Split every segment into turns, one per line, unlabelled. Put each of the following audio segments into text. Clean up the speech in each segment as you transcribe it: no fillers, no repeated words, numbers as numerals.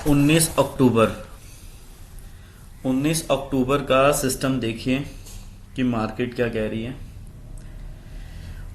19 अक्टूबर 19 अक्टूबर का सिस्टम देखिए कि मार्केट क्या कह रही है।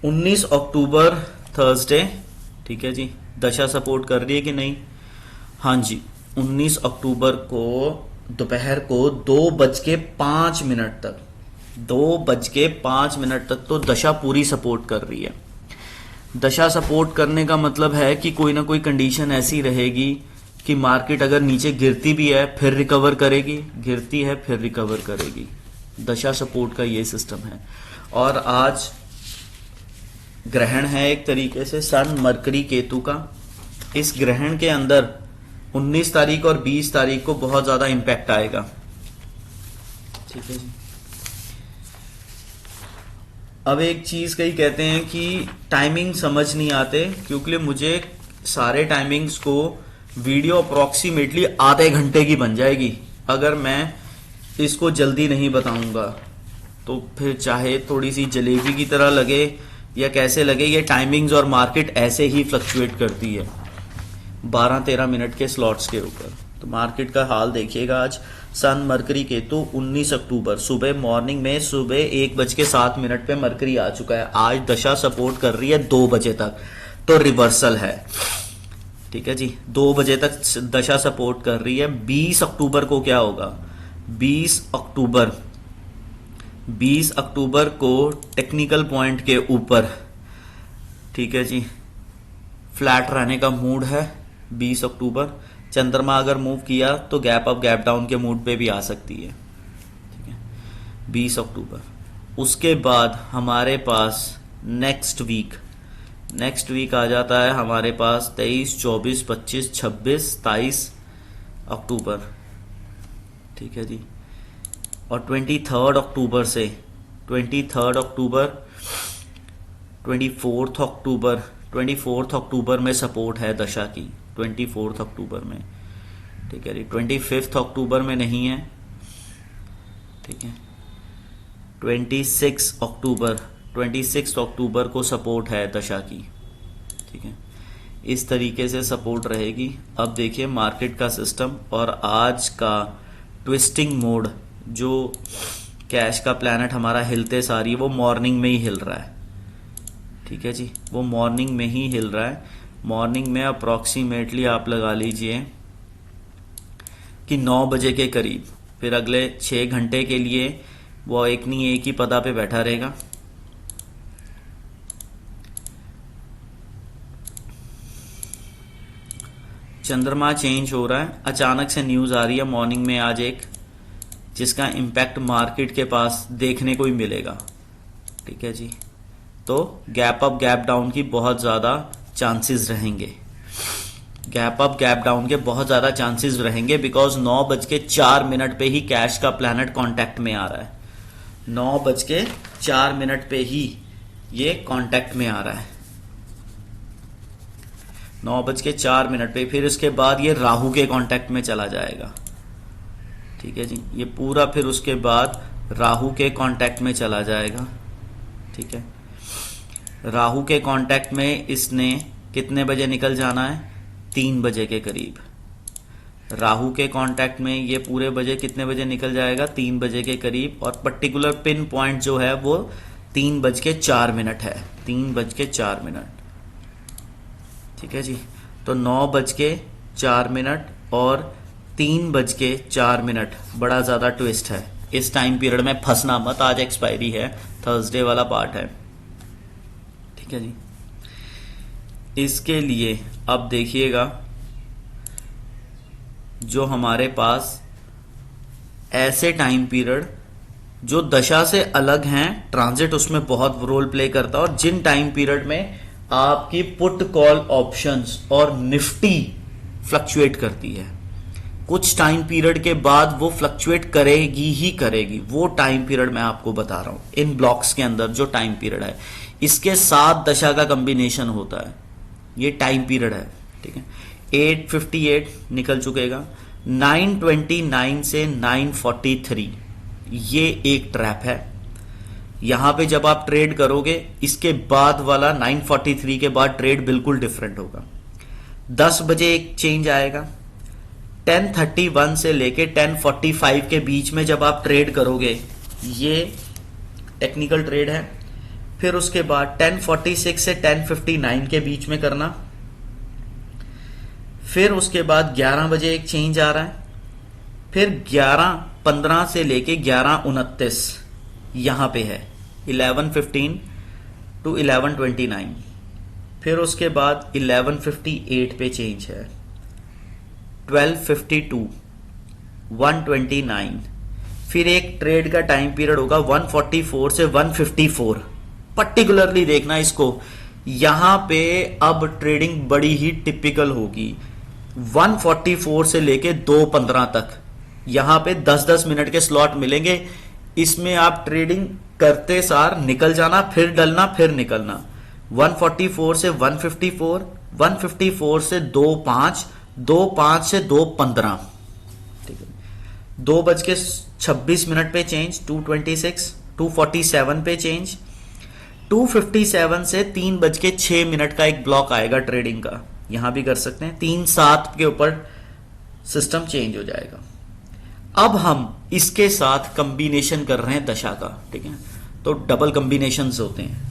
19 अक्टूबर थर्सडे, ठीक है जी। दशा सपोर्ट कर रही है कि नहीं? हाँ जी। 19 अक्टूबर को दोपहर को 2:05 तक 2:05 तक तो दशा पूरी सपोर्ट कर रही है। दशा सपोर्ट करने का मतलब है कि कोई ना कोई कंडीशन ऐसी रहेगी कि मार्केट अगर नीचे गिरती भी है फिर रिकवर करेगी, गिरती है फिर रिकवर करेगी। दशा सपोर्ट का ये सिस्टम है। और आज ग्रहण है एक तरीके से सन मरकरी केतु का। इस ग्रहण के अंदर 19 तारीख और 20 तारीख को बहुत ज्यादा इंपैक्ट आएगा, ठीक है जी। अब एक चीज कई कहते हैं कि टाइमिंग समझ नहीं आते, क्योंकि मुझे सारे टाइमिंग्स को वीडियो अप्रोक्सीमेटली आधे घंटे की बन जाएगी अगर मैं इसको जल्दी नहीं बताऊंगा। तो फिर चाहे थोड़ी सी जलेबी की तरह लगे या कैसे लगे, ये टाइमिंग्स और मार्केट ऐसे ही फ्लक्चुएट करती है 12-13 मिनट के स्लॉट्स के ऊपर। तो मार्केट का हाल देखिएगा आज। सन मरकरी केतु 19 अक्टूबर सुबह मॉर्निंग में सुबह 1:07 पे मरकरी आ चुका है। आज दशा सपोर्ट कर रही है 2 बजे तक, तो रिवर्सल है, ठीक है जी। 2 बजे तक दशा सपोर्ट कर रही है। 20 अक्टूबर को क्या होगा? 20 अक्टूबर को टेक्निकल पॉइंट के ऊपर, ठीक है जी, फ्लैट रहने का मूड है। 20 अक्टूबर चंद्रमा अगर मूव किया तो गैप अप गैप डाउन के मूड पे भी आ सकती है, ठीक है। 20 अक्टूबर। उसके बाद हमारे पास नेक्स्ट वीक आ जाता है हमारे पास 23, 24, 25, 26, 27 अक्टूबर, ठीक है जी। और 23 अक्टूबर से 23 अक्टूबर 24 अक्टूबर में सपोर्ट है दशा की। 24 अक्टूबर में, ठीक है जी। 25 अक्टूबर में नहीं है, ठीक है। 26 अक्टूबर को सपोर्ट है दशा की, ठीक है। इस तरीके से सपोर्ट रहेगी। अब देखिए मार्केट का सिस्टम और आज का ट्विस्टिंग मोड। जो कैश का प्लैनेट हमारा हिलते सारी वो मॉर्निंग में ही हिल रहा है, ठीक है जी। वो मॉर्निंग में ही हिल रहा है। मॉर्निंग में अप्रॉक्सीमेटली आप लगा लीजिए कि 9 बजे के करीब। फिर अगले 6 घंटे के लिए वो एक ही पदा पे बैठा रहेगा। चंद्रमा चेंज हो रहा है। अचानक से न्यूज आ रही है मॉर्निंग में आज एक, जिसका इम्पैक्ट मार्केट के पास देखने को ही मिलेगा, ठीक है जी। तो गैप अप गैप डाउन की बहुत ज्यादा चांसेस रहेंगे। गैप अप गैप डाउन के बहुत ज्यादा चांसेस रहेंगे बिकॉज 9:04 पे ही कैश का प्लैनेट कांटेक्ट में आ रहा है। 9:04 पे ही ये कांटेक्ट में आ रहा है। 9:04 पे। फिर उसके बाद ये राहु के कांटेक्ट में चला जाएगा, ठीक है जी। ये पूरा फिर उसके बाद राहु के कांटेक्ट में चला जाएगा, ठीक है। राहु के कांटेक्ट में इसने कितने बजे निकल जाना है? 3 बजे के करीब। राहु के कांटेक्ट में ये पूरे बजे कितने बजे निकल जाएगा? 3 बजे के करीब। और पर्टिकुलर पिन पॉइंट जो है वो 3:04 है। 3:04, ठीक है जी। तो 9:04 और 3:04 बड़ा ज्यादा ट्विस्ट है। इस टाइम पीरियड में फंसना मत। आज एक्सपायरी है, थर्सडे वाला पार्ट है, ठीक है जी। इसके लिए अब देखिएगा जो हमारे पास ऐसे टाइम पीरियड जो दशा से अलग हैं, ट्रांजिट उसमें बहुत रोल प्ले करता है। और जिन टाइम पीरियड में आपकी पुट कॉल ऑप्शंस और निफ्टी फ्लक्चुएट करती है, कुछ टाइम पीरियड के बाद वो फ्लक्चुएट करेगी ही करेगी। वो टाइम पीरियड मैं आपको बता रहा हूं। इन ब्लॉक्स के अंदर जो टाइम पीरियड है, इसके साथ दशा का कॉम्बिनेशन होता है। ये टाइम पीरियड है, ठीक है। 8:58 निकल चुकेगा। 9:29 से 9:43 ये एक ट्रैप है। यहां पे जब आप ट्रेड करोगे, इसके बाद वाला 9:43 के बाद ट्रेड बिल्कुल डिफरेंट होगा। 10 बजे एक चेंज आएगा। 1031 से लेके 1045 के बीच में जब आप ट्रेड करोगे, ये टेक्निकल ट्रेड है। फिर उसके बाद 1046 से 1059 के बीच में करना। फिर उसके बाद 11 बजे एक चेंज आ रहा है। फिर 11:15 से लेके 11:29 यहां पे है, 11:15 टू 11:29। फिर उसके बाद 11:58 पे चेंज है, 12:52, 129। फिर एक ट्रेड का टाइम पीरियड होगा 144 से 154। पर्टिकुलरली देखना इसको, यहां पे अब ट्रेडिंग बड़ी ही टिपिकल होगी। 144 से लेके 2:15 तक यहां पे 10-10 मिनट के स्लॉट मिलेंगे। इसमें आप ट्रेडिंग करते सार निकल जाना, फिर डलना, फिर निकलना। 144 से 154, 154 से 2:05, 2:05 से 2:15, ठीक है। 2:26 पे चेंज 2:26, 2:47 पे चेंज, 2:57 से 3:06 का एक ब्लॉक आएगा ट्रेडिंग का, यहां भी कर सकते हैं। 3:07 के ऊपर सिस्टम चेंज हो जाएगा। अब हम इसके साथ कंबिनेशन कर रहे हैं दशा का, ठीक है। तो डबल कंबिनेशंस होते हैं।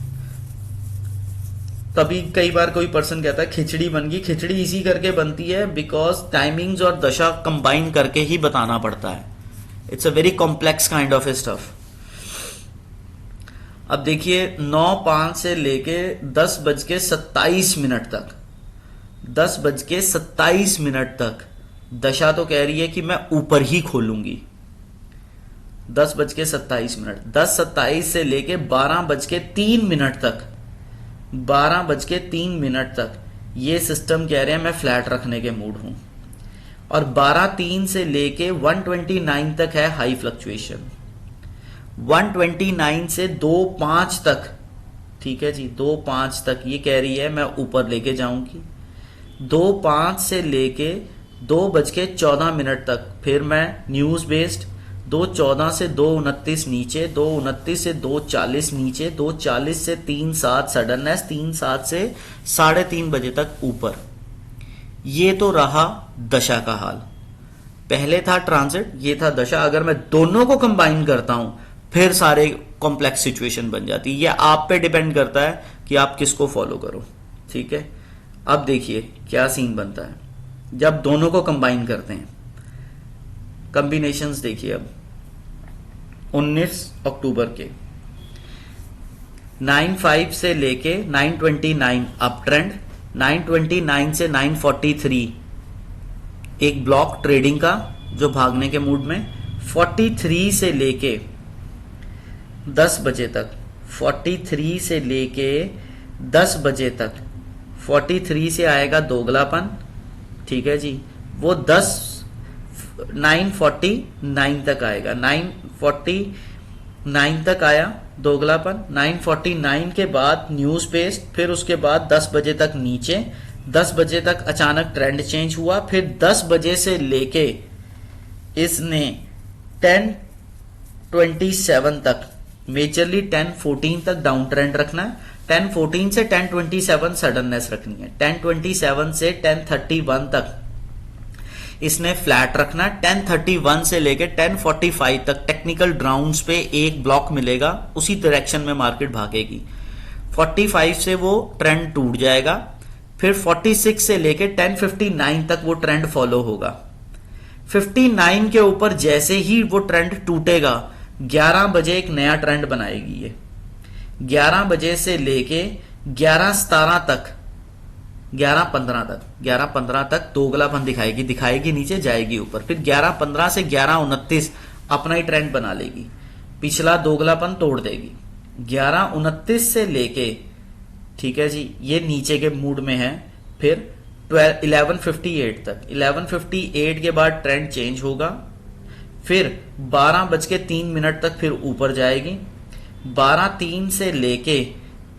तभी कई बार कोई पर्सन कहता है खिचड़ी बन गई। खिचड़ी इसी करके बनती है बिकॉज टाइमिंग्स और दशा कंबाइन करके ही बताना पड़ता है। It's a very complex kind of stuff. अब देखिए 9:05 से लेके 10:27 तक, 10:27 तक दशा तो कह रही है कि मैं ऊपर ही खोलूंगी। 10:27, 10:27 से लेके 12:03 तक, 12:03 तक ये सिस्टम कह रहे हैं मैं फ्लैट रखने के मूड हूं। और 12:03 से लेके 129 तक है हाई फ्लक्चुएशन। 129 से 2:05 तक, ठीक है जी, 2:05 तक ये कह रही है मैं ऊपर लेके जाऊंगी। 2:05 से लेके 2:14 तक फिर मैं न्यूज बेस्ड, 2:14 से 2:29 नीचे, 2:29 से 2:40 नीचे, 2:40 से 3:07 सडननेस, 3:07 से 3:30 बजे तक ऊपर। ये तो रहा दशा का हाल। पहले था ट्रांजिट, ये था दशा। अगर मैं दोनों को कंबाइन करता हूं फिर सारे कॉम्प्लेक्स सिचुएशन बन जाती है। ये आप पे डिपेंड करता है कि आप किसको फॉलो करो, ठीक है। अब देखिए क्या सीन बनता है जब दोनों को कंबाइन करते हैं। कॉम्बिनेशंस देखिए अब 19 अक्टूबर के 9:05 से लेके 9:29 अप ट्रेंड, 9:29 से 9:43 एक ब्लॉक ट्रेडिंग का जो भागने के मूड में, 43 से लेके 10 बजे तक, 43 से लेके 10 बजे तक, 43 से आएगा दोगलापन, ठीक है जी। वो 9:49 तक आएगा, 9:49 तक आया दोगलापन। 9:49 के बाद न्यूज बेस्ड, फिर उसके बाद 10 बजे तक नीचे, 10 बजे तक अचानक ट्रेंड चेंज हुआ। फिर 10 बजे से लेके इसने 10:27 तक, मेजरली 10:14 तक डाउन ट्रेंड रखना है। 10:14 से 10:27 सडननेस रखनी है। 10:27 से 10:31 तक इसने फ्लैट रखना है। 10:31 से लेके 10:45 तक टेक्निकल ग्राउंड्स पे एक ब्लॉक मिलेगा, उसी डायरेक्शन में मार्केट भागेगी। 45 से वो ट्रेंड टूट जाएगा। फिर 46 से लेके 10:59 तक वो ट्रेंड फॉलो होगा। 59 के ऊपर जैसे ही वो ट्रेंड टूटेगा 11 बजे एक नया ट्रेंड बनाएगी ये। 11 बजे से लेके 11:17 तक, 11:15 तक दोगलापन दिखाएगी नीचे, जाएगी ऊपर। फिर 11:15 से 11:29 अपना ही ट्रेंड बना लेगी, पिछला दोगलापन तोड़ देगी। 11:29 से लेके, ठीक है जी, ये नीचे के मूड में है। फिर 11:58 तक, 11:58 के बाद ट्रेंड चेंज होगा। फिर 12:03 तक फिर ऊपर जाएगी। 12:03 से लेके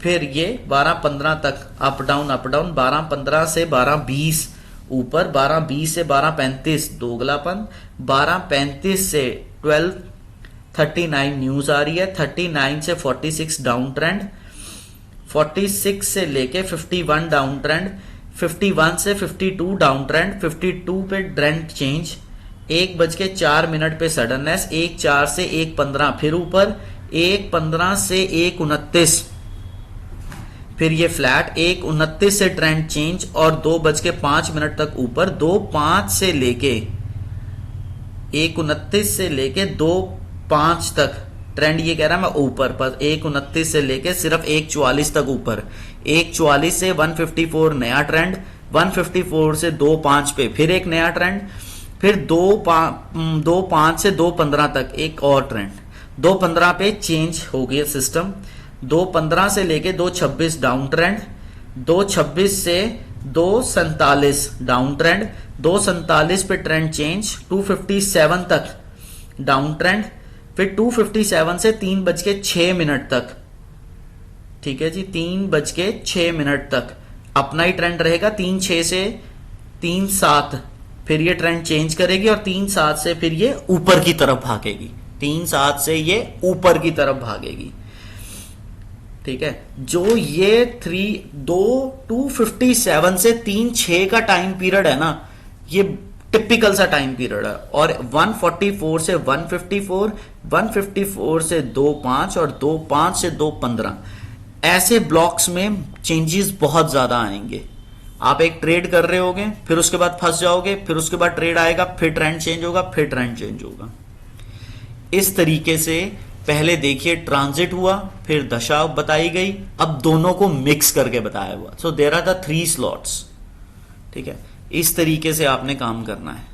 फिर ये 12:15 तक अप डाउन 12:15 से 12:20 ऊपर, 12:20 से 12:35 दोगलापन, 12:35 से 12:39 न्यूज आ रही है, 39 से 46 डाउन ट्रेंड, 46 से लेके 51 डाउन ट्रेंड, 51 से 52 डाउन ट्रेंड, 52 पे ट्रेंड चेंज, 1:04 पे सडननेस, 1:04 से 1:15 फिर ऊपर, 1:15 से 1:29 फिर ये फ्लैट, 1:29 से ट्रेंड चेंज और 2:05 तक ऊपर, 2:05 से लेके 1:29 से लेके 2:05 तक ट्रेंड ये कह रहा है मैं ऊपर, पर 1:29 से लेके सिर्फ 1:44 तक ऊपर, 1:44 से 154 नया ट्रेंड, 154 से 2:05 पे फिर एक नया ट्रेंड, फिर 2:05 से 2:15 तक एक और ट्रेंड, 2:15 पे चेंज हो गया सिस्टम, 2:15 से लेके 2:26 डाउन ट्रेंड, 2:26 से 2:47 डाउन ट्रेंड, 2:47 पे ट्रेंड चेंज, 2:57 तक डाउन ट्रेंड, फिर 2:57 से 3:06 तक, ठीक है जी, 3:06 तक अपना ही ट्रेंड रहेगा, 3:06 से 3:07 फिर ये ट्रेंड चेंज करेगी और 3:07 से फिर ये ऊपर की तरफ भागेगी, 3:07 से ये ऊपर की तरफ भागेगी, ठीक है। जो ये 257 से 3:06 का टाइम पीरियड है ना, ये टिपिकल सा टाइम पीरियड है, और 144 से 154, 154 से 2:05 और 2:05 से 2:15 ऐसे ब्लॉक्स में चेंजेस बहुत ज्यादा आएंगे। आप एक ट्रेड कर रहे होगे, फिर उसके बाद फंस जाओगे, फिर उसके बाद ट्रेड आएगा, फिर ट्रेंड चेंज होगा, फिर ट्रेंड चेंज होगा। इस तरीके से पहले देखिए ट्रांजिट हुआ, फिर दशा बताई गई, अब दोनों को मिक्स करके बताया हुआ। So there are the 3 slots, ठीक है। इस तरीके से आपने काम करना है।